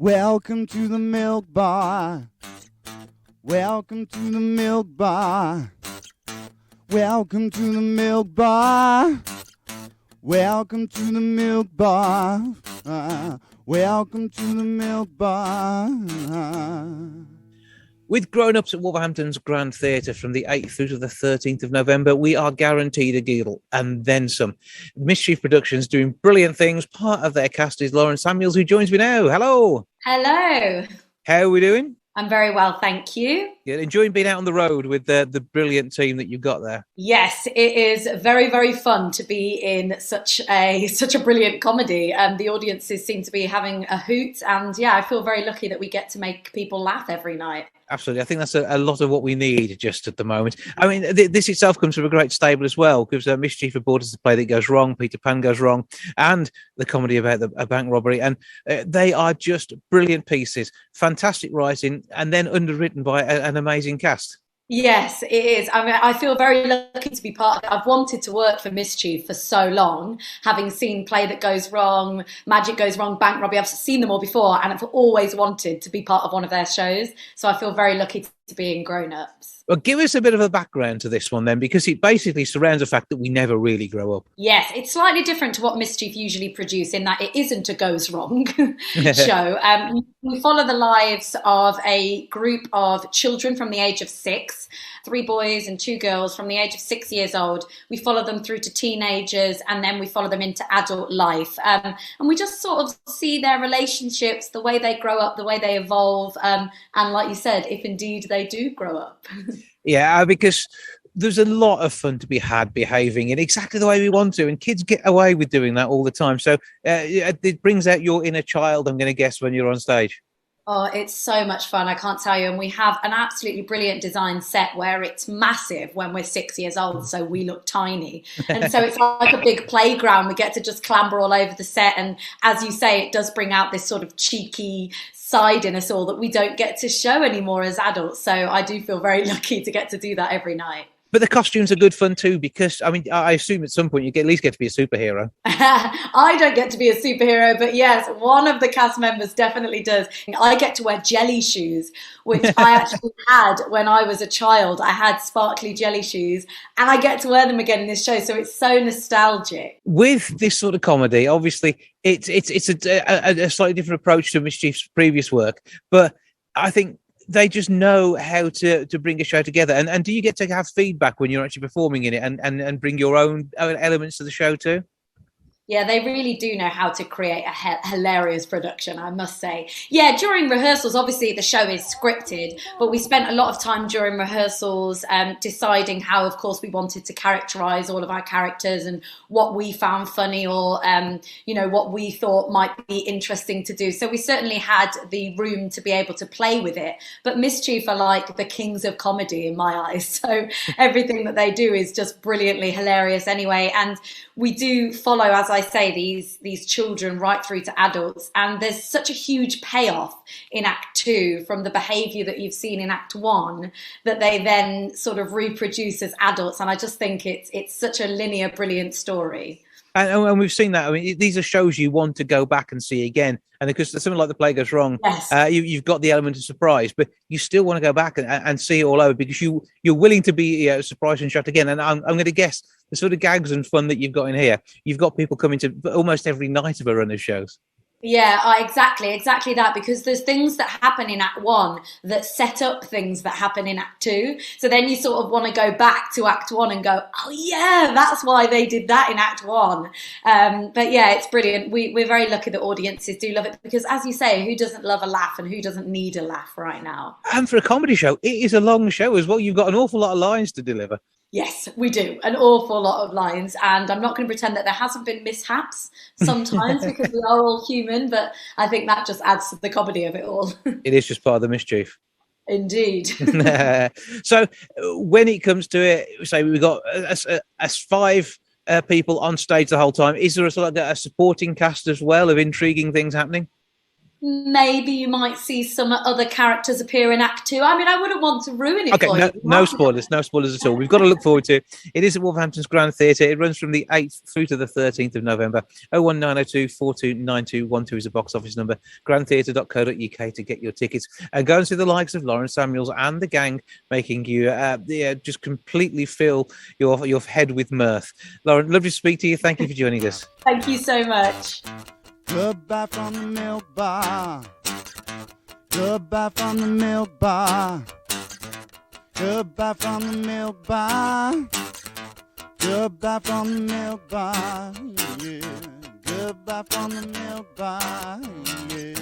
Welcome to the milk bar. Welcome to the milk bar. Welcome to the milk bar. Welcome to the milk bar. Welcome to the milk bar. With Groan Ups at Wolverhampton's Grand Theatre from the 8th through to the 13th of November, we are guaranteed a giggle and then some. Mischief Productions doing brilliant things. Part of their cast is Lauren Samuels, who joins me now. Hello. Hello. How are we doing? I'm very well, thank you. Good. Enjoying being out on the road with the brilliant team that you've got there. Yes, it is very, very fun to be in such a brilliant comedy. The audiences seem to be having a hoot, and yeah, I feel very lucky that we get to make people laugh every night. Absolutely. I think that's a lot of what we need just at the moment. I mean, this itself comes from a great stable as well, because Mischief Aboard is the play that goes wrong, Peter Pan goes wrong, and the comedy about a bank robbery. And they are just brilliant pieces, fantastic writing, and then underwritten by an amazing cast. Yes, it is. I mean, I feel very lucky to be part of it. I've wanted to work for Mischief for so long, having seen Play That Goes Wrong, Magic Goes Wrong, Bank Robbery. I've seen them all before, and I've always wanted to be part of one of their shows. So I feel very lucky to be in Grown Ups. Well, give us a bit of a background to this one then, because it basically surrounds the fact that we never really grow up. Yes, it's slightly different to what Mischief usually produce in that it isn't a goes wrong show. We follow the lives of a group of children from the age of 6, 3 boys and 2 girls from the age of 6 years old. We follow them through to teenagers, and then we follow them into adult life. And we just sort of see their relationships, the way they grow up, the way they evolve. And like you said, if indeed they do grow up. Yeah, because there's a lot of fun to be had behaving in exactly the way we want to, and kids get away with doing that all the time. So it brings out your inner child, I'm going to guess, when you're on stage. Oh, it's so much fun, I can't tell you. And we have an absolutely brilliant design set where it's massive when we're 6 years old, so we look tiny. And so it's like a big playground. We get to just clamber all over the set. And as you say, it does bring out this sort of cheeky side in us all that we don't get to show anymore as adults. So I do feel very lucky to get to do that every night. But the costumes are good fun too, because, I mean, I assume at some point you at least get to be a superhero. I don't get to be a superhero, but yes, one of the cast members definitely does. I get to wear jelly shoes, which I actually had when I was a child. I had sparkly jelly shoes, and I get to wear them again in this show, so it's so nostalgic. With this sort of comedy, obviously, it's a slightly different approach to Mischief's previous work, but I think they just know how to bring a show together. And do you get to have feedback when you're actually performing in it and bring your own elements to the show too? Yeah, they really do know how to create a hilarious production, I must say. Yeah, during rehearsals, obviously the show is scripted, but we spent a lot of time during rehearsals deciding how, of course, we wanted to characterize all of our characters and what we found funny or, what we thought might be interesting to do. So we certainly had the room to be able to play with it. But Mischief are like the kings of comedy in my eyes. So everything that they do is just brilliantly hilarious anyway. And we do follow, as I say, these children right through to adults, and there's such a huge payoff in Act 2 from the behaviour that you've seen in Act 1 that they then sort of reproduce as adults, and I just think it's such a linear, brilliant story. And we've seen that. I mean, these are shows you want to go back and see again. And because something like The Play Goes Wrong, yes. You've got the element of surprise, but you still want to go back and see it all over because you're willing to be surprised and shocked again. And I'm going to guess the sort of gags and fun that you've got in here, you've got people coming to almost every night of a run of shows. Yeah, exactly that, because there's things that happen in Act 1 that set up things that happen in Act 2. So then you sort of want to go back to Act 1 and go, oh yeah, that's why they did that in Act 1. But yeah, it's brilliant. We're very lucky that audiences do love it because, as you say, who doesn't love a laugh and who doesn't need a laugh right now? And for a comedy show, it is a long show as well. You've got an awful lot of lines to deliver. Yes, we do. An awful lot of lines. And I'm not going to pretend that there hasn't been mishaps sometimes because we are all human, but I think that just adds to the comedy of it all. It is just part of the mischief. Indeed. So when it comes to it, say we've got as 5 people on stage the whole time. Is there a supporting cast as well of intriguing things happening? maybe you might see some other characters appear in Act 2. I mean, I wouldn't want to ruin it for you. No spoilers at all. We've got to look forward to it. It is at Wolverhampton's Grand Theatre. It runs from the 8th through to the 13th of November. 01902 429212 is a box office number. grandtheatre.co.uk to get your tickets. And go and see the likes of Lauren Samuels and the gang making you just completely fill your head with mirth. Lauren, lovely to speak to you. Thank you for joining us. Thank you so much. Goodbye from the milk bar. Goodbye from the milk bar. Goodbye from the milk bar. Goodbye from the milk bar. Yeah. Goodbye from the milk bar. Yeah.